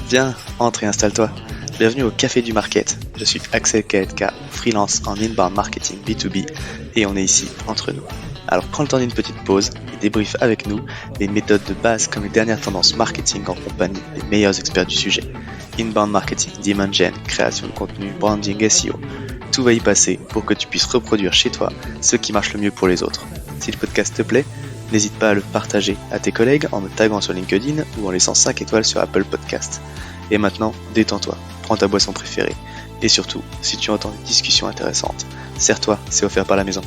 Viens, entre et installe-toi. Bienvenue au Café du Market. Je suis Axel Kaetka, freelance en inbound marketing B2B et on est ici entre nous. Alors prends le temps d'une petite pause et débriefe avec nous les méthodes de base comme les dernières tendances marketing en compagnie des meilleurs experts du sujet. Inbound marketing, demand gen, création de contenu, branding, SEO. Tout va y passer pour que tu puisses reproduire chez toi ce qui marche le mieux pour les autres. Si le podcast te plaît, n'hésite pas à le partager à tes collègues en me taguant sur LinkedIn ou en laissant 5 étoiles sur Apple Podcast. Et maintenant, détends-toi, prends ta boisson préférée. Et surtout, si tu entends une discussion intéressante, serre-toi, c'est offert par la maison.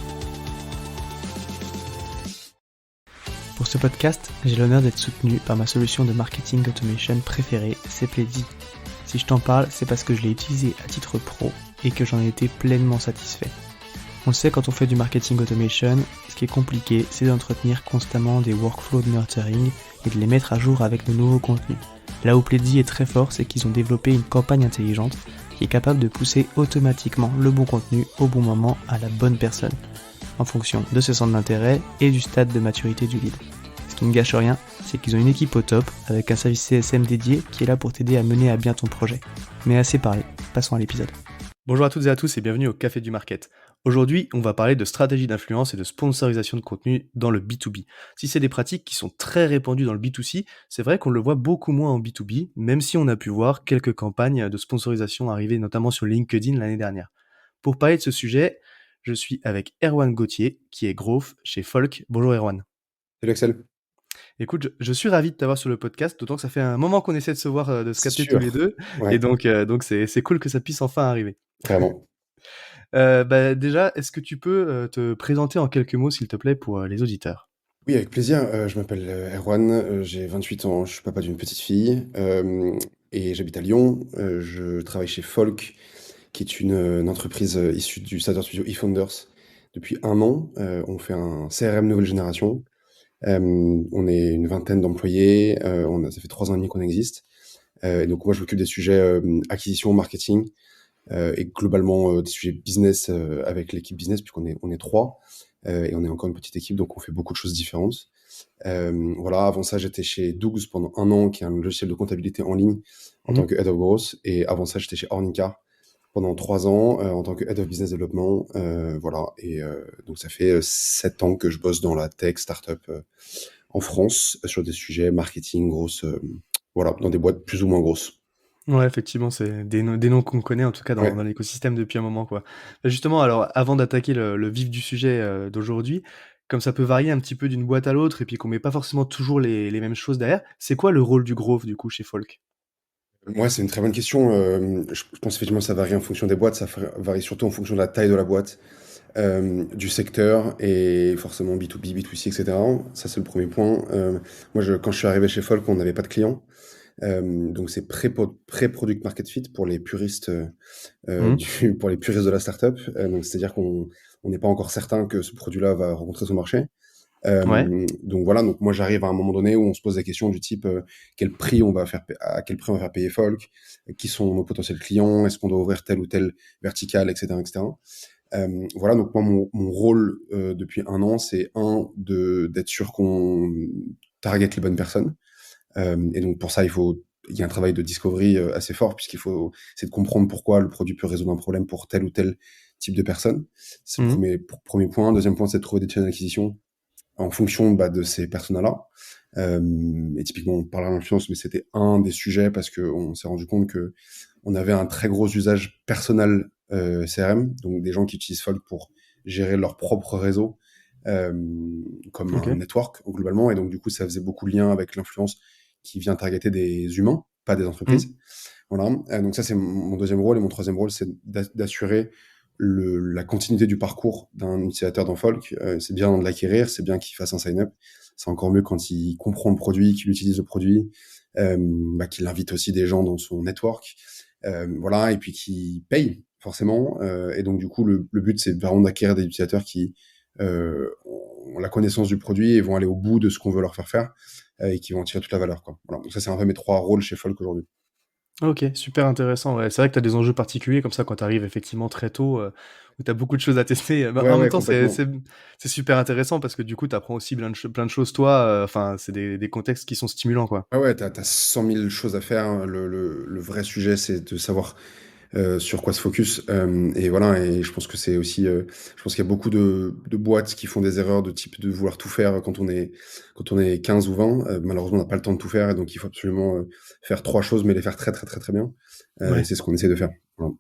Pour ce podcast, j'ai l'honneur d'être soutenu par ma solution de marketing automation préférée, Sepleady. Si je t'en parle, c'est parce que je l'ai utilisé à titre pro et que j'en ai été pleinement satisfait. On le sait, quand on fait du marketing automation, ce qui est compliqué, c'est d'entretenir constamment des workflows de nurturing et de les mettre à jour avec de nouveaux contenus. Là où Pledzi est très fort, c'est qu'ils ont développé une campagne intelligente qui est capable de pousser automatiquement le bon contenu au bon moment à la bonne personne, en fonction de ses centres d'intérêt et du stade de maturité du lead. Ce qui ne gâche rien, c'est qu'ils ont une équipe au top, avec un service CSM dédié qui est là pour t'aider à mener à bien ton projet. Mais assez parlé, passons à l'épisode. Bonjour à toutes et à tous et bienvenue au Café du Market. Aujourd'hui, on va parler de stratégie d'influence et de sponsorisation de contenu dans le B2B. Si c'est des pratiques qui sont très répandues dans le B2C, c'est vrai qu'on le voit beaucoup moins en B2B, même si on a pu voir quelques campagnes de sponsorisation arriver notamment sur LinkedIn l'année dernière. Pour parler de ce sujet, je suis avec Erwan Gauthier, qui est growth chez Folk. Bonjour Erwan. Salut Axel. Écoute, je suis ravi de t'avoir sur le podcast, d'autant que ça fait un moment qu'on essaie de se voir, de se C'est capter tous les sûr. deux, et Ouais, donc c'est cool que ça puisse enfin arriver. carrément. Déjà, est-ce que tu peux te présenter en quelques mots, s'il te plaît, pour les auditeurs? Oui, avec plaisir. Je m'appelle Erwan, j'ai 28 ans, je suis papa d'une petite fille et j'habite à Lyon. Je travaille chez Folk, qui est une entreprise issue du startup studio eFounders depuis 1 an. On fait un CRM nouvelle génération. On est une vingtaine d'employés. Ça fait 3 ans et demi qu'on existe. Et donc moi, je m'occupe des sujets acquisition, marketing et globalement des sujets business avec l'équipe business, puisqu'on est trois. Et on est encore une petite équipe, donc on fait beaucoup de choses différentes. Voilà, avant ça, j'étais chez Dougs pendant 1 an, qui est un logiciel de comptabilité en ligne, en tant que Head of Growth. Et avant ça, j'étais chez Ornica pendant 3 ans, en tant que Head of Business Development. Voilà, et donc ça fait 7 ans que je bosse dans la tech startup en France, sur des sujets marketing, grosses, voilà, dans des boîtes plus ou moins grosses. Ouais, effectivement, c'est des noms qu'on connaît, en tout cas, dans Ouais. l'écosystème depuis un moment, quoi. Justement, alors, avant d'attaquer le vif du sujet, d'aujourd'hui, comme ça peut varier un petit peu d'une boîte à l'autre et puis qu'on met pas forcément toujours les mêmes choses derrière, c'est quoi le rôle du growth, du coup, chez Folk? Ouais, c'est une très bonne question. Je pense effectivement que ça varie en fonction des boîtes, varie surtout en fonction de la taille de la boîte, du secteur et forcément B2B, B2C, et cetera. Ça, c'est le premier point. Moi, quand je suis arrivé chez Folk, on n'avait pas de clients. Donc c'est pré-product market fit pour les puristes, Mmh. pour les puristes de la startup. Donc c'est-à-dire qu'on n'est pas encore certain que ce produit-là va rencontrer son marché. Ouais. Donc voilà, donc moi j'arrive à un moment donné où on se pose des questions du type à quel prix on va faire payer Folk, qui sont nos potentiels clients, est-ce qu'on doit ouvrir telle ou telle verticale, etc., etc. Voilà, donc moi mon rôle depuis 1 an, c'est d'être sûr qu'on target les bonnes personnes. Et donc pour ça il y a un travail de discovery assez fort, c'est de comprendre pourquoi le produit peut résoudre un problème pour tel ou tel type de personne. C'est le Mmh. premier point. Deuxième point, c'est de trouver des channels d'acquisition en fonction de ces personas-là. Et typiquement, on parle à l'influence, mais c'était un des sujets parce qu'on s'est rendu compte que on avait un très gros usage personnel CRM, donc des gens qui utilisent Folk pour gérer leur propre réseau, euh, comme un OK. network globalement. Et donc du coup, ça faisait beaucoup de liens avec l'influence qui vient targeter des humains, pas des Mmh. entreprises. Voilà. Donc ça, c'est mon deuxième rôle. Et mon troisième rôle, c'est d'assurer la continuité du parcours d'un utilisateur dans Folk. C'est bien de l'acquérir, c'est bien qu'il fasse un sign-up. C'est encore mieux quand il comprend le produit, qu'il utilise le produit, qu'il invite aussi des gens dans son network. Voilà, et puis qu'il paye, forcément. Et donc, du coup, le but, c'est vraiment d'acquérir des utilisateurs qui ont la connaissance du produit et vont aller au bout de ce qu'on veut leur faire faire et qui vont en tirer toute la valeur, quoi. Voilà. Donc ça, c'est un peu mes 3 rôles chez Folk aujourd'hui. OK, super intéressant, ouais. C'est vrai que tu as des enjeux particuliers comme ça quand tu arrives effectivement très tôt, où tu as beaucoup de choses à tester, bah, Ouais, en même ouais, temps complètement. c'est super intéressant parce que du coup tu apprends aussi plein de choses toi, enfin c'est des contextes qui sont stimulants, quoi. Ouais, ouais, tu as 100 000 choses à faire, hein. Le vrai sujet, c'est de savoir sur quoi se focus. Et voilà, et je pense que c'est aussi, je pense qu'il y a beaucoup de boîtes qui font des erreurs de type de vouloir tout faire quand on est 15 ou 20. Malheureusement, on n'a pas le temps de tout faire, et donc il faut absolument faire trois choses, mais les faire très très très très bien. Et Ouais. c'est ce qu'on essaie de faire. Voilà.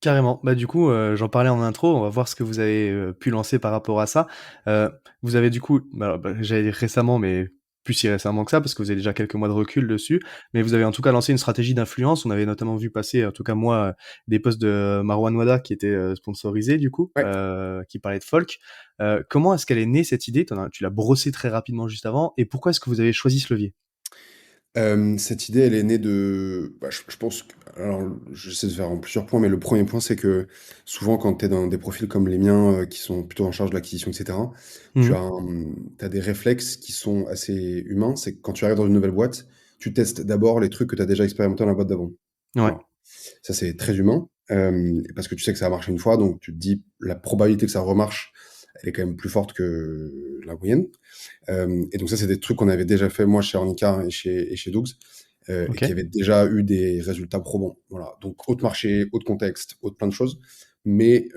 Carrément. Bah, du coup, j'en parlais en intro, on va voir ce que vous avez, pu lancer par rapport à ça. Vous avez du coup, bah, j'allais dire récemment, mais plus si récemment que ça, parce que vous avez déjà quelques mois de recul dessus, mais vous avez en tout cas lancé une stratégie d'influence. On avait notamment vu passer, en tout cas moi, des posts de Marwan Wada qui étaient, sponsorisés du coup, Ouais. qui parlaient de folk. Comment est-ce qu'elle est née cette idée? Tu l'as brossée très rapidement juste avant et pourquoi est-ce que vous avez choisi ce levier? Cette idée, elle est née de, bah, je pense que, alors, j'essaie de faire en plusieurs points, mais le premier point, c'est que souvent, quand tu es dans des profils comme les miens, qui sont plutôt en charge de l'acquisition, et cetera, Mmh. tu as des réflexes qui sont assez humains. C'est que quand tu arrives dans une nouvelle boîte, tu testes d'abord les trucs que tu as déjà expérimenté dans la boîte d'avant. Ouais. Voilà. Ça, c'est très humain, parce que tu sais que ça a marché une fois, donc tu te dis, la probabilité que ça remarche, elle est quand même plus forte que la moyenne. Et donc ça, c'est des trucs qu'on avait déjà fait, moi, chez Ornica et chez Dougs, et qui OK. avaient déjà eu des résultats probants. Voilà. Donc, autre marché, autre contexte, autre plein de choses, mais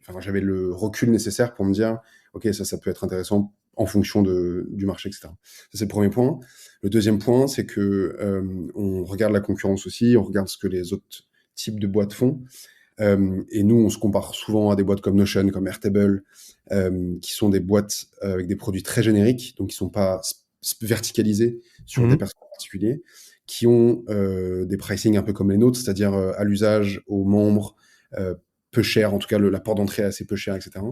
enfin, j'avais le recul nécessaire pour me dire, OK, ça peut être intéressant en fonction du marché, etc. Ça, c'est le premier point. Le deuxième point, c'est que on regarde la concurrence aussi, on regarde ce que les autres types de boîtes font. Et nous, on se compare souvent à des boîtes comme Notion, comme Airtable, qui sont des boîtes avec des produits très génériques, donc qui sont pas verticalisés sur des Mmh. personnes en particulier, qui ont des pricing un peu comme les nôtres, c'est-à-dire à l'usage, aux membres, euh, peu cher, en tout cas la porte d'entrée est assez peu cher, etc.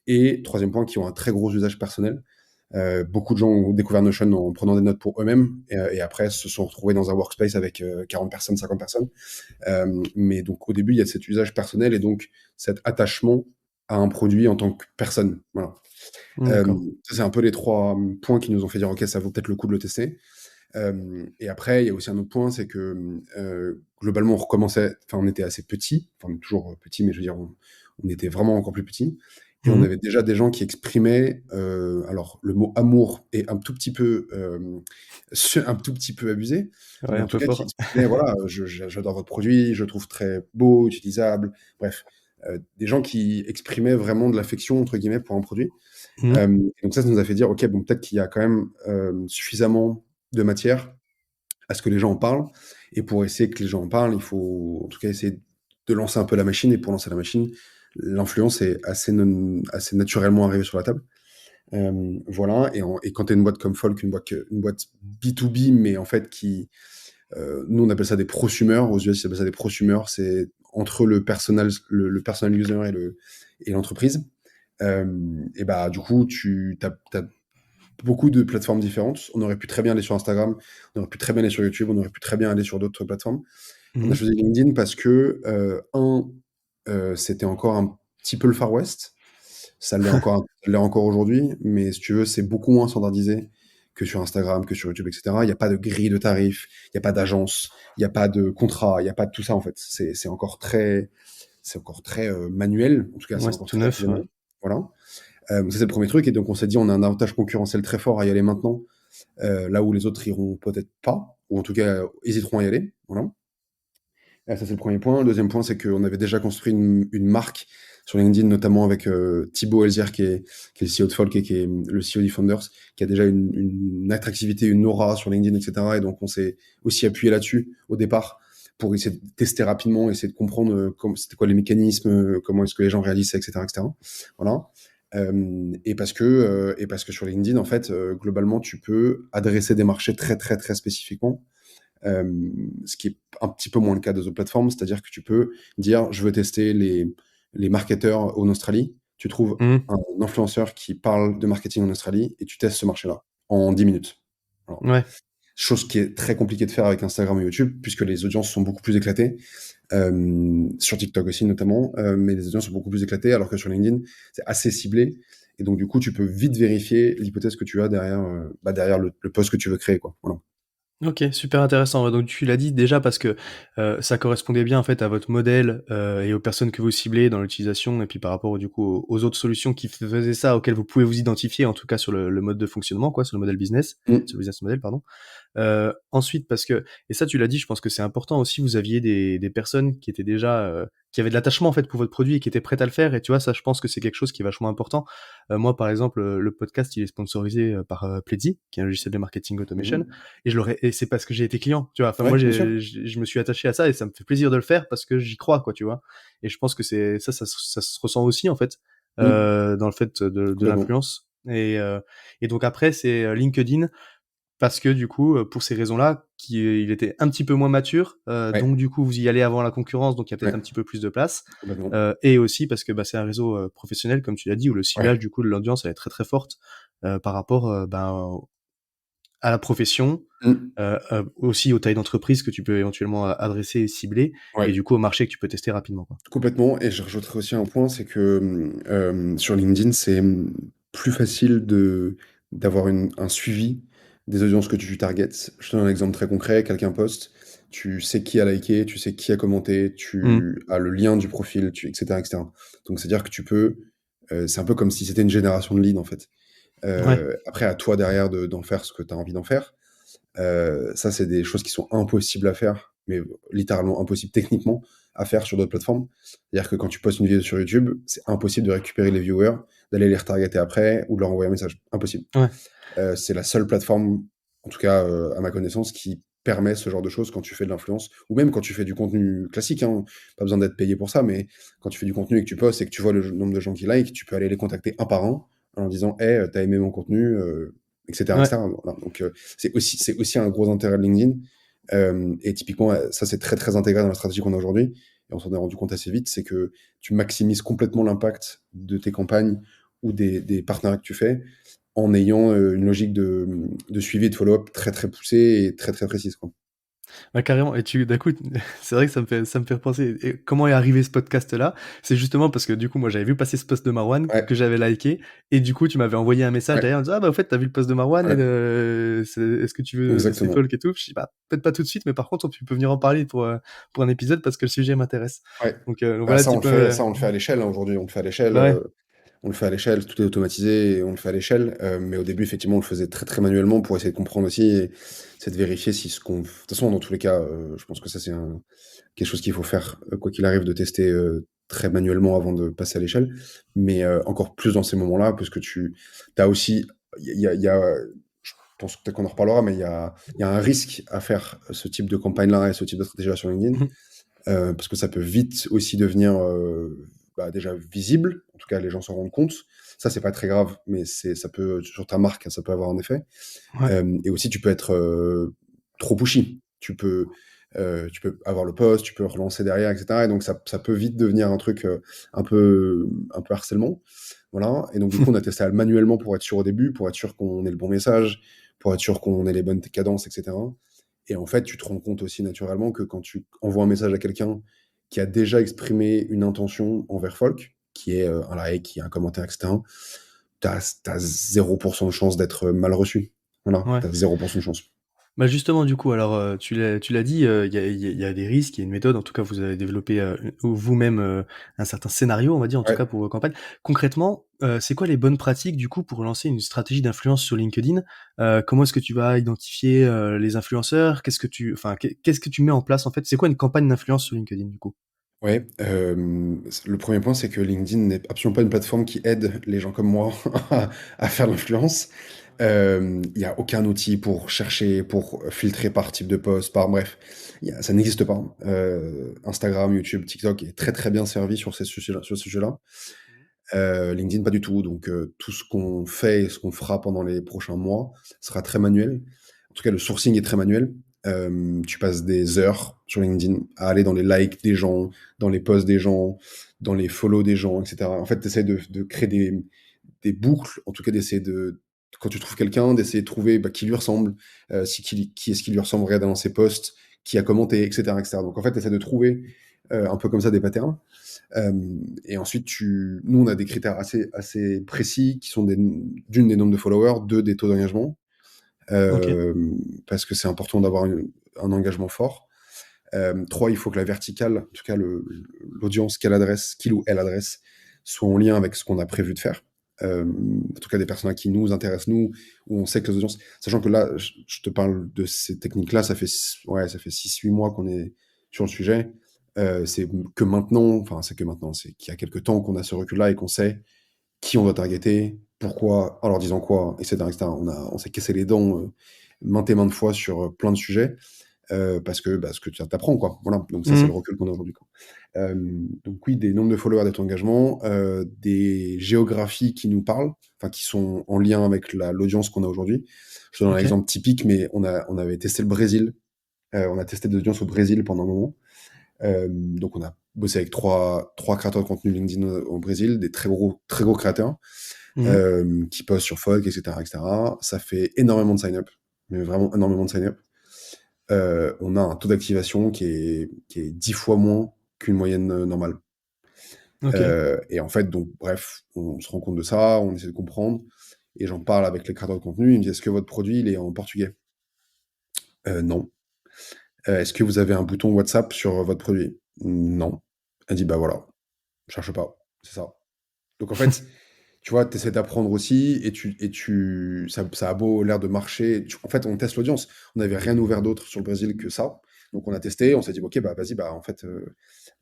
Et troisième point, qui ont un très gros usage personnel. Beaucoup de gens ont découvert Notion en prenant des notes pour eux-mêmes, et après se sont retrouvés dans un workspace avec 40 personnes, 50 personnes. Mais donc au début, il y a cet usage personnel et donc cet attachement à un produit en tant que personne. Voilà. Mmh, d'accord. Ça, c'est un peu les trois points qui nous ont fait dire, OK, ça vaut peut-être le coup de le tester. Et après, il y a aussi un autre point, c'est que globalement, on recommençait, enfin, on était assez petits, enfin, on est toujours petits, mais je veux dire, on était vraiment encore plus petits. Et on Mmh. avait déjà des gens qui exprimaient, alors le mot amour est un tout petit peu, un tout petit peu abusé, Ouais, mais en un tout peu cas qui fort. exprimaient, voilà, j'adore votre produit, je le trouve très beau, utilisable, bref, des gens qui exprimaient vraiment de l'affection entre guillemets pour un produit. Mmh. Et donc ça nous a fait dire, ok, bon, peut-être qu'il y a quand même suffisamment de matière à ce que les gens en parlent. Et pour essayer que les gens en parlent, il faut en tout cas essayer de lancer un peu la machine. Et pour lancer la machine, l'influence est assez, assez naturellement arrivée sur la table. Voilà. Et quand tu es une boîte comme Folk, une boîte B2B, mais en fait nous on appelle ça des prosumers. Aux US, ils appellent ça des prosumers. C'est entre le personal user et l'entreprise. Et bah, du coup, t'as beaucoup de plateformes différentes. On aurait pu très bien aller sur Instagram, on aurait pu très bien aller sur YouTube, on aurait pu très bien aller sur d'autres plateformes. On a Mmh. choisi LinkedIn parce que, c'était encore un petit peu le Far West. Ça l'est encore aujourd'hui, mais si tu veux, c'est beaucoup moins standardisé que sur Instagram, que sur YouTube, etc. Il n'y a pas de grille de tarifs, il n'y a pas d'agence, il n'y a pas de contrat, il n'y a pas de tout ça en fait. C'est encore très manuel, en tout cas c'est Ouais, c'est encore tout très neuf, ouais. artisanal. Voilà. Ça c'est le premier truc, et donc on s'est dit on a un avantage concurrentiel très fort à y aller maintenant, là où les autres iront peut-être pas, ou en tout cas hésiteront à y aller. Voilà. Ça, c'est le premier point. Le deuxième point, c'est qu'on avait déjà construit une marque sur LinkedIn, notamment avec Thibaut Elzière, qui est le CEO de Folk et qui est le CEO d'eFounders, qui a déjà une attractivité, une aura sur LinkedIn, etc. Et donc, on s'est aussi appuyé là-dessus au départ pour essayer de tester rapidement, essayer de comprendre c'était quoi les mécanismes, comment est-ce que les gens réalisent ça, etc., etc. Voilà. Et parce que sur LinkedIn, en fait, globalement, tu peux adresser des marchés très, très, très spécifiquement, ce qui est un petit peu moins le cas des autres plateformes, c'est-à-dire que tu peux dire je veux tester les marketeurs en Australie, tu trouves Mmh. un influenceur qui parle de marketing en Australie et tu testes ce marché-là en 10 minutes. Voilà. Ouais. Chose qui est très compliquée de faire avec Instagram et YouTube, puisque les audiences sont beaucoup plus éclatées, sur TikTok aussi notamment, mais les audiences sont beaucoup plus éclatées, alors que sur LinkedIn, c'est assez ciblé, et donc du coup, tu peux vite vérifier l'hypothèse que tu as derrière, derrière le post que tu veux créer, quoi. Voilà. OK, super intéressant. Ouais, donc tu l'as dit déjà parce que, ça correspondait bien en fait à votre modèle, et aux personnes que vous ciblez dans l'utilisation et puis par rapport du coup aux autres solutions qui faisaient ça, auxquelles vous pouvez vous identifier en tout cas sur le mode de fonctionnement quoi, sur le modèle business, sur Mmh. le business model pardon. Ensuite parce que et ça tu l'as dit, je pense que c'est important aussi, vous aviez des personnes qui étaient déjà, qui avaient de l'attachement en fait pour votre produit et qui étaient prêtes à le faire et tu vois, ça je pense que c'est quelque chose qui est vachement important. Moi par exemple, le podcast il est sponsorisé, par, Pledzi, qui est un logiciel de marketing automation Mmh. et c'est parce que j'ai été client, tu vois? Enfin Ouais, moi bien sûr. je me suis attaché à ça et ça me fait plaisir de le faire parce que j'y crois quoi, tu vois? Et je pense que ça se ressent aussi en fait, Mmh. dans le fait de Complètement. l'influence et donc après c'est, LinkedIn parce que du coup, pour ces raisons-là, il était un petit peu moins mature, Ouais, donc du coup, vous y allez avant la concurrence, donc il y a peut-être ouais, un petit peu plus de place, complètement. et aussi parce que, bah, c'est un réseau, professionnel comme tu l'as dit, où le ciblage Ouais. du coup de l'audience, elle est très, très forte, par rapport, à la profession, Mmh. aussi aux tailles d'entreprise que tu peux éventuellement adresser et cibler et Ouais. du coup au marché que tu peux tester rapidement, quoi. Complètement, et je rajouterais aussi un point, c'est que, sur LinkedIn, c'est, plus facile d'avoir un suivi des audiences que tu targets. Je te donne un exemple très concret, quelqu'un poste, tu sais qui a liké, tu sais qui a commenté, Mmh. tu as le lien du profil, et cetera, et cetera. Donc c'est-à-dire que tu peux, c'est un peu comme si c'était une génération de leads, en fait. Ouais, Après à toi derrière d'en faire ce que tu as envie d'en faire. Ça, c'est des choses qui sont impossibles à faire, mais littéralement impossibles techniquement à faire sur d'autres plateformes. C'est-à-dire que quand tu postes une vidéo sur YouTube, c'est impossible de récupérer les viewers, d'aller les retargeter après ou de leur envoyer un message. Impossible. ouais. C'est la seule plateforme, en tout cas à ma connaissance, qui permet ce genre de choses quand tu fais de l'influence, ou même quand tu fais du contenu classique, hein. Pas besoin d'être payé pour ça, mais quand tu fais du contenu et que tu postes et que tu vois le nombre de gens qui like, tu peux aller les contacter un par un en leur disant hey, t'as aimé mon contenu, etc. Ouais. etc. Voilà. Donc c'est aussi un gros intérêt de LinkedIn. Et typiquement, ça c'est très très intégré dans la stratégie qu'on a aujourd'hui. Et on s'en est rendu compte assez vite, c'est que tu maximises complètement l'impact de tes campagnes ou des partenariats que tu fais en ayant une logique de suivi et de follow-up très très poussée et très très précise, quoi. Ouais, carrément. Et d'un coup, c'est vrai que ça me fait repenser. Et comment est arrivé ce podcast-là? C'est justement parce que du coup, moi, j'avais vu passer ce post de Marwan Ouais, que j'avais liké, et du coup, tu m'avais envoyé un message ouais, derrière en disant, ah bah au fait, t'as vu le post de Marwan et ouais, est-ce que tu veux tester exactement. Folk et tout? Je dis bah peut-être pas tout de suite, mais par contre, tu peux venir en parler pour un épisode parce que le sujet m'intéresse. Ouais. Donc Bah, voilà, ça, on petit le peu. fait, ça, on le fait à l'échelle, hein, aujourd'hui. On le fait à l'échelle. Ouais, On le fait à l'échelle, tout est automatisé et on le fait à l'échelle. Mais au début, effectivement, on le faisait très très manuellement pour essayer de comprendre aussi et c'est de vérifier si ce qu'on. De toute façon, dans tous les cas, je pense que ça, c'est quelque chose qu'il faut faire, quoi qu'il arrive, de tester très manuellement avant de passer à l'échelle. Mais encore plus dans ces moments-là, parce que tu as aussi. Je pense peut-être qu'on en reparlera, mais il y a un risque à faire ce type de campagne-là et ce type de stratégie-là sur LinkedIn. Parce que ça peut vite aussi devenir bah, déjà visible, en tout cas les gens s'en rendent compte. Ça, c'est pas très grave, mais ça peut, sur ta marque, ça peut avoir un effet. ouais, Et aussi, tu peux être trop pushy. Tu peux avoir le post, tu peux relancer derrière, etc. Et donc, ça peut vite devenir un truc un peu harcèlement. Voilà. Et donc, du coup, on a testé manuellement pour être sûr au début, pour être sûr qu'on ait le bon message, pour être sûr qu'on ait les bonnes cadences, etc. Et en fait, tu te rends compte aussi naturellement que quand tu envoies un message à quelqu'un qui a déjà exprimé une intention envers Folk, qui est un like, qui est un commentaire, etc., t'as 0% de chance d'être mal reçu. Voilà, ouais. t'as 0% de chance. Bah, justement, du coup, alors, tu l'as dit, il y a des risques, il y a une méthode, en tout cas, vous avez développé, vous-même, un certain scénario, on va dire, en tout Ouais, cas, pour vos campagnes. Concrètement, c'est quoi les bonnes pratiques, du coup, pour lancer une stratégie d'influence sur LinkedIn? Comment est-ce que tu vas identifier, les influenceurs? Qu'est-ce que tu mets en place, en fait? C'est quoi une campagne d'influence sur LinkedIn, du coup? ouais. Le premier point, c'est que LinkedIn n'est absolument pas une plateforme qui aide les gens comme moi à faire l'influence. Il y a aucun outil pour chercher, pour filtrer par type de post, par bref, ça n'existe pas. Instagram, YouTube, TikTok est très très bien servi sur ces sujets-là, sur ce sujet-là. LinkedIn, pas du tout. Donc, tout ce qu'on fait et ce qu'on fera pendant les prochains mois sera très manuel. En tout cas, le sourcing est très manuel. Tu passes des heures sur LinkedIn à aller dans les likes des gens, dans les posts des gens, dans les follow des gens, etc. En fait, tu essaies de créer des boucles, en tout cas d'essayer quand tu trouves quelqu'un, d'essayer de trouver bah, qui lui ressemble, qui est-ce qui lui ressemblerait dans ses posts, qui a commenté, etc., etc. Donc en fait, tu essaies de trouver un peu comme ça des patterns. Euh, et ensuite, nous, on a des critères assez précis qui sont d'une des nombres de followers, deux des taux d'engagement. Ok. parce que c'est important d'avoir un engagement fort. 3, il faut que la verticale, en tout cas l'audience qu'il ou elle adresse, soit en lien avec ce qu'on a prévu de faire. En tout cas, des personnes qui nous intéressent, nous, où on sait que les audiences. Sachant que là, je te parle de ces techniques-là, ça fait 6-8 mois qu'on est sur le sujet. C'est que maintenant, enfin, c'est que maintenant, c'est qu'il y a quelques temps qu'on a ce recul-là et qu'on sait qui on doit targeter, pourquoi, en leur disant quoi, etc. etc. On s'est cassé les dents maintes et maintes fois sur plein de sujets parce que tu apprends, quoi. Voilà, donc ça, c'est le Mhm. recul qu'on a aujourd'hui, quoi. Donc oui, des nombres de followers, des taux d'engagement, des géographies qui nous parlent, enfin qui sont en lien avec l'audience qu'on a aujourd'hui. Je te donne un Ok. exemple typique, mais on avait testé le Brésil. On a testé des audiences au Brésil pendant un moment. Donc on a bossé avec trois créateurs de contenu LinkedIn au Brésil, des très gros créateurs Mhm. qui postent sur Folk, etc., etc. Ça fait énormément de sign-up, mais vraiment énormément de sign-up. On a un taux d'activation qui est 10 fois moins qu'une moyenne normale. Ok. Et en fait, donc, bref, on se rend compte de ça, on essaie de comprendre, et j'en parle avec les créateurs de contenu. Ils me disent, est-ce que votre produit, il est en portugais? Non. Est-ce que vous avez un bouton WhatsApp sur votre produit? Non. Elle dit, bah voilà, cherche pas, c'est ça. Donc en fait, tu vois, tu essaies d'apprendre aussi, ça a beau l'air de marcher. En fait, on teste l'audience. On n'avait rien ouvert d'autre sur le Brésil que ça. Donc on a testé, on s'est dit, ok, bah vas-y, bah en fait,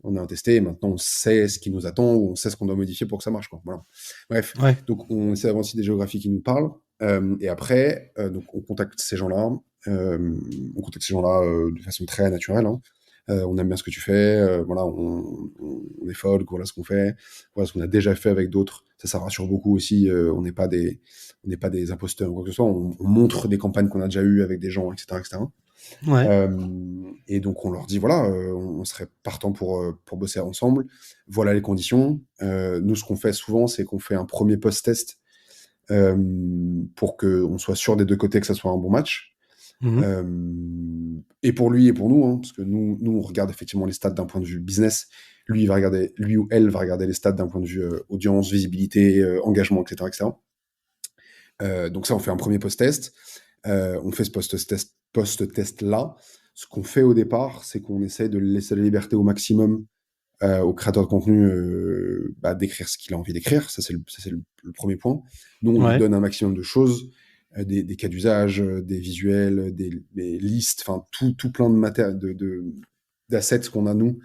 on a testé, et maintenant on sait ce qui nous attend, ou on sait ce qu'on doit modifier pour que ça marche, quoi. Voilà. Bref, Ouais. donc on essaie d'avoir aussi des géographies qui nous parlent. Et après, donc on contacte ces gens-là. On contacte ces gens-là de façon très naturelle, hein. On aime bien ce que tu fais, voilà, on est folk, voilà ce qu'on fait, voilà ce qu'on a déjà fait avec d'autres. Ça rassure beaucoup aussi. On n'est pas des imposteurs ou quoi que ce soit. On montre des campagnes qu'on a déjà eues avec des gens, etc., etc. Ouais. Et donc on leur dit voilà, on serait partant pour bosser ensemble. Voilà les conditions. Nous, ce qu'on fait souvent, c'est qu'on fait un premier post-test pour qu'on soit sûr des deux côtés que ça soit un bon match. Mhm. Euh, et pour lui et pour nous, hein, parce que nous, on regarde effectivement les stats d'un point de vue business. Lui ou elle va regarder les stats d'un point de vue audience, visibilité, engagement, etc., etc. Donc ça, on fait un premier post-test. On fait ce post-test là. Ce qu'on fait au départ, c'est qu'on essaie de laisser la liberté au maximum au créateur de contenu d'écrire ce qu'il a envie d'écrire. Ça, c'est le premier point. Nous, on lui Ouais. donne un maximum de choses, des cas d'usage, des visuels, des listes, enfin tout plein de matériel, d'assets qu'on a nous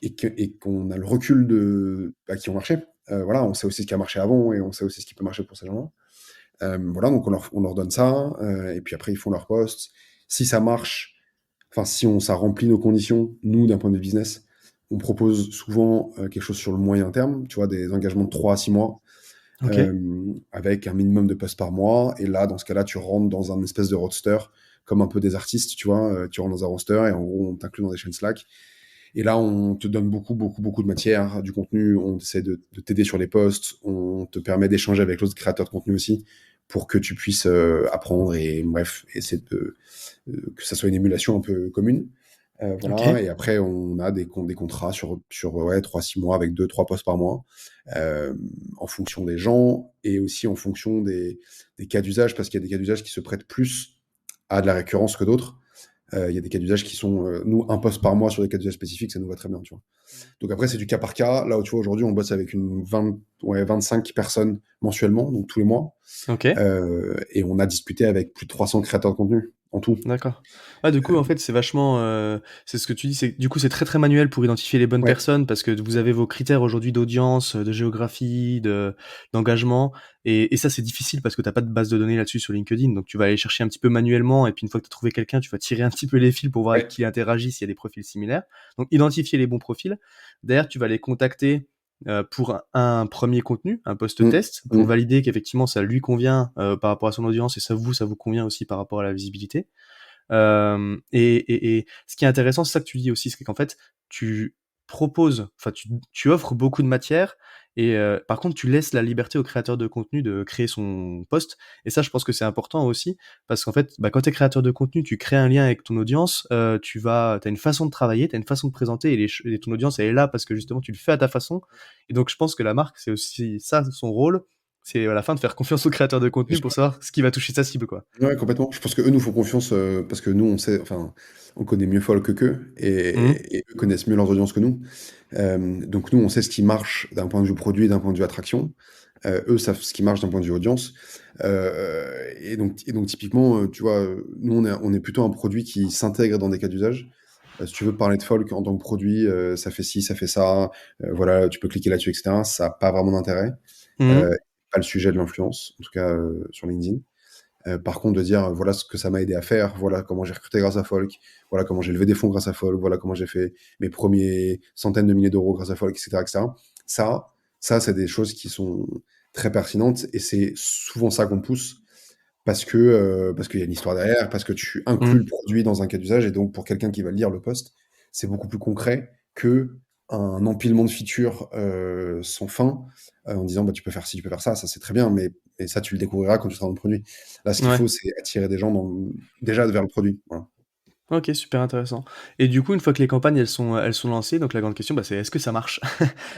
et qu'on a le recul qui ont marché. Voilà, on sait aussi ce qui a marché avant et on sait aussi ce qui peut marcher pour ces gens-là. Voilà, donc on leur donne ça et puis après ils font leur post. Si ça marche, enfin si ça remplit nos conditions, nous d'un point de vue business, on propose souvent quelque chose sur le moyen terme, tu vois, des engagements de 3 à 6 mois, Ok. avec un minimum de posts par mois. Et là, dans ce cas-là, tu rentres dans un espèce de roster, comme un peu des artistes, tu vois, tu rentres dans un roster et en gros, on t'inclut dans des chaînes Slack. Et là, on te donne beaucoup de matière, du contenu, on essaie de t'aider sur les posts, on te permet d'échanger avec l'autre créateur de contenu aussi, pour que tu puisses apprendre et bref, essayer que ça soit une émulation un peu commune. Ok. Voilà, et après, on a des contrats sur ouais, 3-6 mois avec 2-3 postes par mois, en fonction des gens et aussi en fonction des cas d'usage, parce qu'il y a des cas d'usage qui se prêtent plus à de la récurrence que d'autres. Il y a des cas d'usage qui sont, nous, un poste par mois sur des cas d'usage spécifiques, ça nous va très bien, tu vois. Donc après, c'est du cas par cas. Là où tu vois, aujourd'hui, on bosse avec 25 personnes mensuellement, donc tous les mois. Ok. Et on a discuté avec plus de 300 créateurs de contenu en tout. D'accord. Ah, du coup, en fait, c'est vachement, c'est ce que tu dis, c'est du coup, c'est très, très manuel pour identifier les bonnes Ouais, personnes parce que vous avez vos critères aujourd'hui d'audience, de géographie, d'engagement et ça, c'est difficile parce que t'as pas de base de données là-dessus sur LinkedIn. Donc tu vas aller chercher un petit peu manuellement et puis une fois que tu as trouvé quelqu'un, tu vas tirer un petit peu les fils pour voir avec ouais. qui il interagit, s'il y a des profils similaires. Donc identifier les bons profils. Derrière, tu vas les contacter, pour un 1er contenu, un Mm, post-test, pour mm. valider qu'effectivement ça lui convient, par rapport à son audience et ça vous convient aussi par rapport à la visibilité. Et ce qui est intéressant, c'est ça que tu dis aussi, c'est qu'en fait, tu proposes, enfin, tu offres beaucoup de matière et par contre, tu laisses la liberté au créateur de contenu de créer son post. Et ça, je pense que c'est important aussi parce qu'en fait, bah, quand tu es créateur de contenu, tu crées un lien avec ton audience, t'as une façon de travailler, t'as une façon de présenter et ton audience, elle est là parce que justement, tu le fais à ta façon. Et donc, je pense que la marque, c'est aussi ça, son rôle, C'est à la fin de faire confiance aux créateurs de Bien contenu sûr. pour savoir ce qui va toucher sa cible, quoi. Ouais, complètement. Je pense qu'eux nous font confiance, parce que nous, on sait, enfin, on connaît mieux Folk qu'eux Mmh. et eux connaissent mieux leurs audiences que nous. Donc nous, on sait ce qui marche d'un point de vue produit, d'un point de vue attraction. Eux savent ce qui marche d'un point de vue audience. Et donc typiquement, tu vois, nous, on est plutôt un produit qui s'intègre dans des cas d'usage. Si tu veux parler de Folk en tant que produit, ça fait ci, ça fait ça, voilà, tu peux cliquer là-dessus, et cetera. Ça a pas vraiment d'intérêt. Mmh. Pas le sujet de l'influence, en tout cas, sur LinkedIn. Par contre, de dire, voilà ce que ça m'a aidé à faire, voilà comment j'ai recruté grâce à Folk, voilà comment j'ai levé des fonds grâce à Folk, voilà comment j'ai fait mes premiers centaines de milliers d'euros grâce à Folk, etc., etc. Ça, c'est des choses qui sont très pertinentes et c'est souvent ça qu'on pousse parce qu'il y a une histoire derrière, parce que tu inclus Mmh. le produit dans un cas d'usage et donc pour quelqu'un qui va lire le post, c'est beaucoup plus concret que un empilement de features sans fin en disant bah, tu peux faire ci, tu peux faire ça c'est très bien, mais et ça tu le découvriras quand tu seras dans le produit. Là, ce qu'il Ouais. faut, c'est attirer des gens déjà vers le produit. Voilà. OK, super intéressant. Et du coup, une fois que les campagnes, elles sont lancées, donc la grande question, bah, c'est est-ce que ça marche?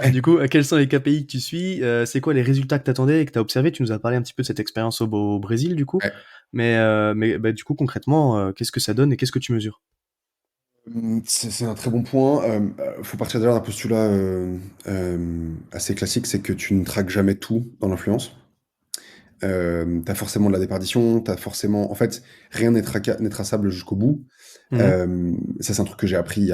Ouais, Du coup, quels sont les KPI que tu suis? C'est quoi les résultats que tu attendais et que tu as observés? Tu nous as parlé un petit peu de cette expérience au Brésil, du coup. ouais. Mais bah, du coup, concrètement, qu'est-ce que ça donne et qu'est-ce que tu mesures? C'est un très bon point. Faut partir déjà d'un postulat assez classique, c'est que tu ne traques jamais tout dans l'influence. Tu forcément de la déperdition, t'as forcément en fait, rien n'est traçable jusqu'au bout. Mmh. Ça, c'est un truc que j'ai appris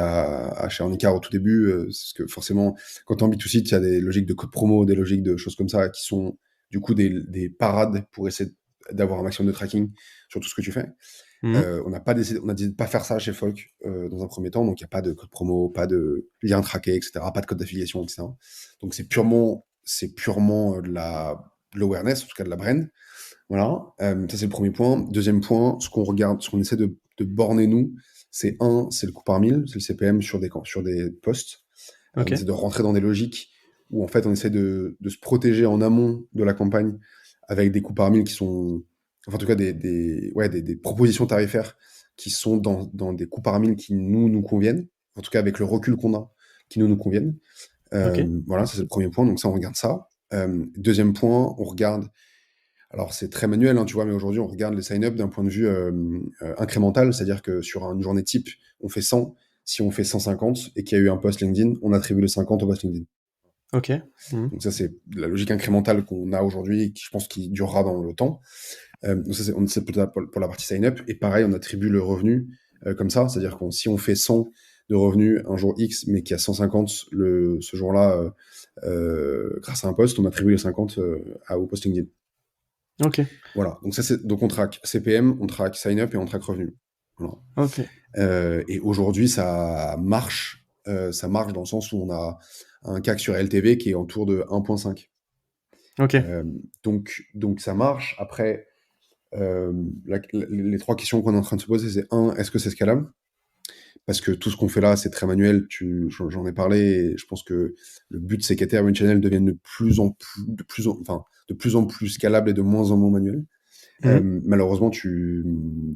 chez Handicap au tout début, parce que forcément, quand tu es en B2C, tu as des logiques de code promo, des logiques de choses comme ça qui sont du coup des parades pour essayer d'avoir un maximum de tracking sur tout ce que tu fais. Mmh. On a décidé de pas faire ça chez Folk, dans un premier temps, donc il y a pas de code promo, pas de lien traqué, et cetera, pas de code d'affiliation, et cetera. Donc c'est purement, de l'awareness, en tout cas de la brand. Voilà, ça c'est le premier point. Deuxième point, ce qu'on regarde, ce qu'on essaie de borner nous, c'est le coût par mille, c'est le CPM sur des posts. On essaie OK. de rentrer dans des logiques où en fait on essaie de se protéger en amont de la campagne avec des coûts par mille qui sont, enfin en tout cas des propositions tarifaires qui sont dans des coûts par mille qui nous conviennent, en tout cas avec le recul qu'on a, qui nous conviennent. OK. Voilà, ça c'est le premier point, donc ça on regarde ça. Deuxième point, on regarde alors c'est très manuel, hein, tu vois, mais aujourd'hui, on regarde les sign-up d'un point de vue incrémental, c'est-à-dire que sur une journée type, on fait 100. Si on fait 150 et qu'il y a eu un post LinkedIn, on attribue les 50 au post LinkedIn. OK. Mmh. Donc ça, c'est la logique incrémentale qu'on a aujourd'hui et qui, je pense, qui durera dans le temps. Donc ça, c'est pour la partie sign-up. Et pareil, on attribue le revenu comme ça, c'est-à-dire que si on fait 100 de revenus un jour X, mais qu'il y a 150 ce jour-là grâce à un post, on attribue les 50 au post LinkedIn. OK. Voilà, donc on traque CPM, on traque sign-up et on traque revenu. Voilà. OK. Et aujourd'hui, ça marche dans le sens où on a un CAC sur LTV qui est autour de 1,5. OK. Donc ça marche. Après, les trois questions qu'on est en train de se poser, c'est un, est-ce que c'est scalable? Parce que tout ce qu'on fait là, c'est très manuel. J'en ai parlé. Et je pense que le but, c'est qu'Ethereum Channel devienne de plus en plus scalable et de moins en moins manuel. Mmh. Malheureusement,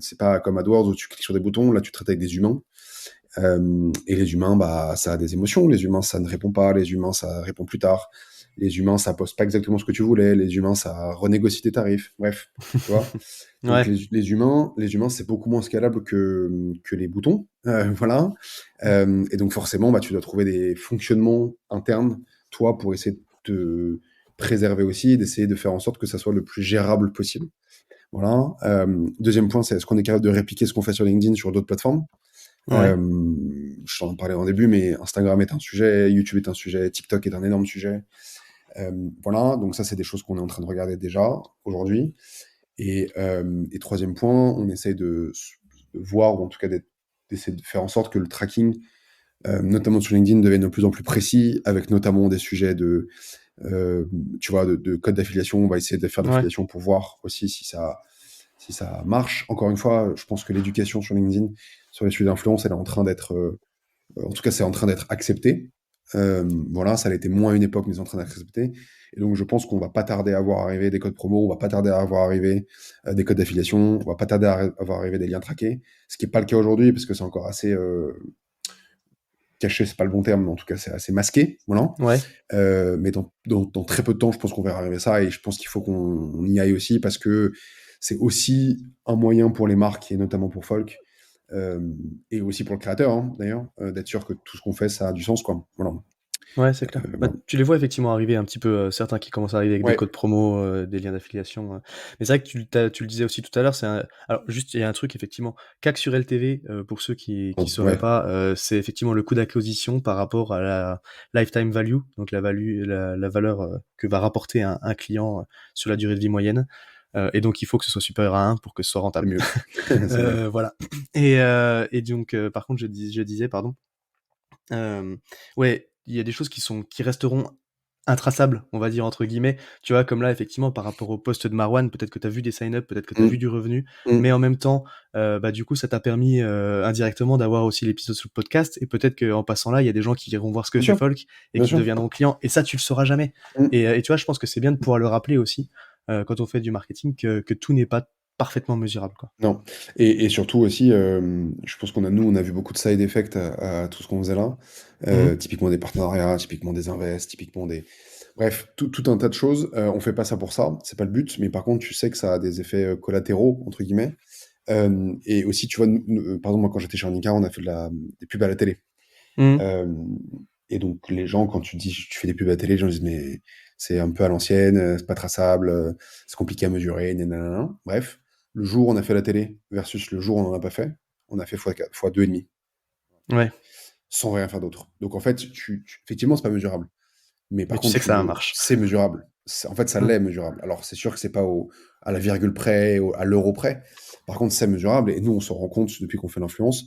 c'est pas comme AdWords où tu cliques sur des boutons, là tu traites avec des humains. Et les humains, bah, ça a des émotions. Les humains, ça ne répond pas. Les humains, ça répond plus tard. Les humains, ça poste pas exactement ce que tu voulais. Les humains, ça renégocie tes tarifs. Bref, tu vois. Donc Ouais. les humains, c'est beaucoup moins scalable que les boutons. Voilà. Et donc forcément, bah, tu dois trouver des fonctionnements internes, toi, pour essayer de te préserver aussi, d'essayer de faire en sorte que ça soit le plus gérable possible. Voilà. Deuxième point, c'est est-ce qu'on est capable de répliquer ce qu'on fait sur LinkedIn sur d'autres plateformes. Ouais. Je t'en parlais en début, mais Instagram est un sujet, YouTube est un sujet, TikTok est un énorme sujet. Voilà, donc ça, c'est des choses qu'on est en train de regarder déjà aujourd'hui. Et troisième point, on essaye de voir, ou en tout cas d'essayer de faire en sorte que le tracking, notamment sur LinkedIn, devienne de plus en plus précis, avec notamment des sujets euh, tu vois, de code d'affiliation. On va essayer de faire de Ouais. l'affiliation pour voir aussi si ça marche. Encore une fois, je pense que l'éducation sur LinkedIn, sur les sujets d'influence, elle est en train d'être, en tout cas, c'est en train d'être accepté. Voilà, ça l'était moins à une époque, mais c'est en train d'être accepté. Et donc, je pense qu'on va pas tarder à voir arriver des codes promo, on va pas tarder à voir arriver des codes d'affiliation, on va pas tarder à voir arriver des liens traqués, ce qui est pas le cas aujourd'hui, parce que c'est encore assez caché, c'est pas le bon terme, mais en tout cas, c'est assez masqué, voilà. Ouais. Mais dans très peu de temps, je pense qu'on verra arriver ça, et je pense qu'il faut qu'on y aille aussi, parce que c'est aussi un moyen pour les marques, et notamment pour Folk, et aussi pour le créateur, hein, d'ailleurs, d'être sûr que tout ce qu'on fait, ça a du sens, quoi. Voilà. Ouais, c'est clair. Bah, Voilà. tu les vois effectivement arriver un petit peu, certains qui commencent à arriver avec des Ouais. codes promo, des liens d'affiliation. Mais c'est vrai que tu le disais aussi tout à l'heure, alors juste il y a un truc effectivement, CAC sur LTV, pour ceux qui sauraient Ouais. pas, c'est effectivement le coût d'acquisition par rapport à la lifetime value, donc la valeur, que va rapporter un client, sur la durée de vie moyenne. Et donc il faut que ce soit supérieur à 1 pour que ce soit C'est rentable. mieux. C'est vrai. Voilà. Et donc par contre je disais, pardon, ouais, il y a des choses qui resteront «intraçables», on va dire entre guillemets. Tu vois, comme là, effectivement, par rapport au post de Marwan, peut-être que tu as vu des sign-up, peut-être que tu as vu Mmh. du revenu, Mmh. mais en même temps, bah, du coup, ça t'a permis, indirectement d'avoir aussi l'épisode sur le podcast, et peut-être qu'en passant là, il y a des gens qui iront voir ce que Bien fait sûr, Folk et bien qui sûr. deviendront clients, et ça, tu le sauras jamais. Mmh. Et tu vois, je pense que c'est bien de pouvoir le rappeler aussi, quand on fait du marketing, que tout n'est pas parfaitement mesurable, quoi. Non, et surtout aussi, je pense on a vu beaucoup de side effects à tout ce qu'on faisait là. Mmh. Typiquement des partenariats, typiquement des invests, typiquement des bref, tout un tas de choses. On fait pas ça pour ça, c'est pas le but, mais par contre, tu sais que ça a des effets, «collatéraux» entre guillemets. Et aussi, tu vois, nous, par exemple, moi, quand j'étais chez Arnica, on a fait des pubs à la télé. Mmh. Hem Et donc les gens, quand tu dis: «Tu fais des pubs à la télé», les gens disent: «Mais c'est un peu à l'ancienne, c'est pas traçable, c'est compliqué à mesurer, nin nin nin nin». Bref, le jour où on a fait la télé versus le jour où on en a pas fait, on a fait fois 2,5, Ouais, sans rien faire d'autre. Donc en fait, effectivement, c'est pas mesurable. Mais mais par tu sais contre, que ça marche. c'est mesurable. En fait, ça Mmh. l'est mesurable. Alors, c'est sûr que c'est pas à la virgule près, à l'euro près. Par contre, c'est mesurable. Et nous, on se rend compte, depuis qu'on fait l'influence,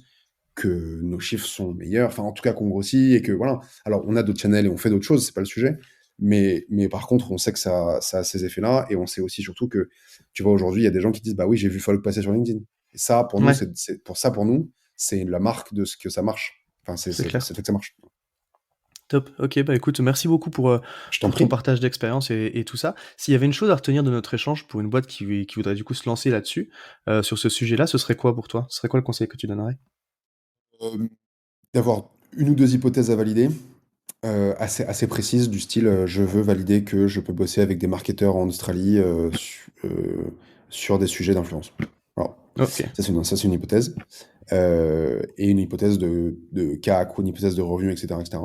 que nos chiffres sont meilleurs. Enfin, en tout cas, qu'on grossit et que voilà. Alors, on a d'autres channels et on fait d'autres choses, c'est pas le sujet. Mais par contre, on sait que ça a ces effets-là. Et on sait aussi, surtout, que, tu vois, aujourd'hui, il y a des gens qui disent: bah oui, j'ai vu Folk passer sur LinkedIn. Et ça, pour nous, Ouais, pour nous, c'est la marque de ce que ça marche. Enfin, c'est clair. c'est fait que ça marche. Top. OK, bah, écoute, merci beaucoup Je t'en pour ton prie. partage d'expérience et tout ça. S'il y avait une chose à retenir de notre échange pour une boîte qui voudrait du coup se lancer là-dessus, sur ce sujet-là, ce serait quoi pour toi? Ce serait quoi le conseil que tu donnerais? Euh, D'avoir une ou deux hypothèses à valider, assez précises, du style, je veux valider que je peux bosser avec des marketeurs en Australie, sur des sujets d'influence. Voilà. OK. Ça, c'est une hypothèse. Et une hypothèse de CAC, ou une hypothèse de revenu, etc., etc.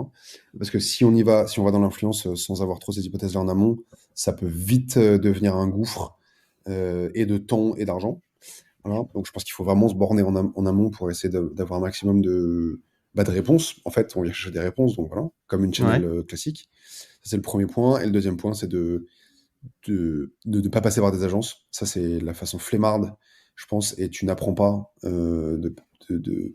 Parce que si on va dans l'influence, sans avoir trop ces hypothèses-là en amont, ça peut vite, devenir un gouffre, et de temps et d'argent. Voilà. Donc je pense qu'il faut vraiment se borner en amont pour essayer d'avoir un maximum de réponses. En fait, on vient chercher des réponses, donc voilà, comme une channel, Ouais. classique. Ça, c'est le premier point. Et le deuxième point, c'est de ne pas passer par des agences. Ça, c'est la façon flemmarde, je pense, et tu n'apprends pas, de, de,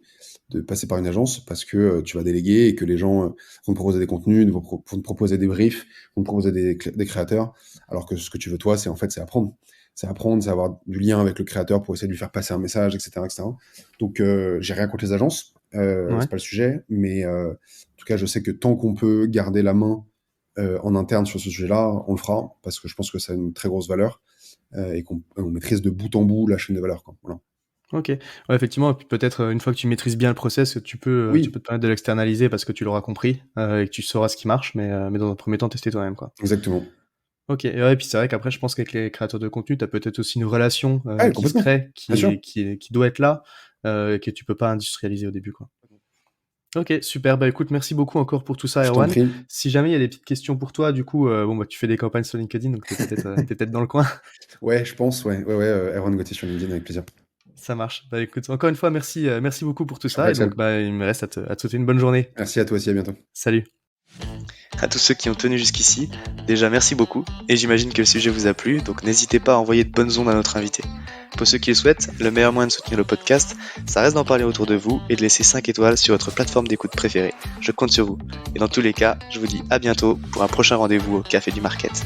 de passer par une agence, parce que, tu vas déléguer et que les gens, vont te proposer des contenus, vont te proposer des briefs, vont te proposer des créateurs, alors que ce que tu veux, toi, c'est apprendre. C'est apprendre, c'est avoir du lien avec le créateur pour essayer de lui faire passer un message, etc., etc. Donc, j'ai rien contre les agences, Ouais. c'est pas le sujet, mais, en tout cas, je sais que tant qu'on peut garder la main, en interne sur ce sujet-là, on le fera, parce que je pense que ça a une très grosse valeur, et on maîtrise de bout en bout la chaîne de valeur, quoi. Voilà. OK. Ouais, effectivement, et puis peut-être, une fois que tu maîtrises bien le process, tu Oui, peux te permettre de l'externaliser parce que tu l'auras compris, et que tu sauras ce qui marche, mais dans un premier temps, tester toi-même, quoi. exactement. OK, et ouais, puis c'est vrai qu'après je pense qu'avec les créateurs de contenu, tu as peut-être aussi une relation, Ouais, qui se complètement. crée, Bien sûr. qui doit être là, et que tu peux pas industrialiser au début, quoi. OK, super. Bah, écoute, merci beaucoup encore pour tout ça, Je t'en Erwan. prie. Si jamais il y a des petites questions pour toi, du coup, bon, bah, tu fais des campagnes sur LinkedIn, donc tu peut-être dans le coin. Ouais, je pense, ouais. Ouais, ouais, Erwan Gauthier sur LinkedIn, avec plaisir. Ça marche. Bah, écoute, encore une fois, merci beaucoup pour tout Je t'en prie, ça, et donc, Axel. bah, il me reste à te souhaiter une bonne journée. Merci à toi aussi, à bientôt. Salut. À tous ceux qui ont tenu jusqu'ici, déjà merci beaucoup, et j'imagine que le sujet vous a plu, donc n'hésitez pas à envoyer de bonnes ondes à notre invité. Pour ceux qui le souhaitent, le meilleur moyen de soutenir le podcast, ça reste d'en parler autour de vous et de laisser 5 étoiles sur votre plateforme d'écoute préférée. Je compte sur vous. Et dans tous les cas, je vous dis à bientôt pour un prochain rendez-vous au Café du Market.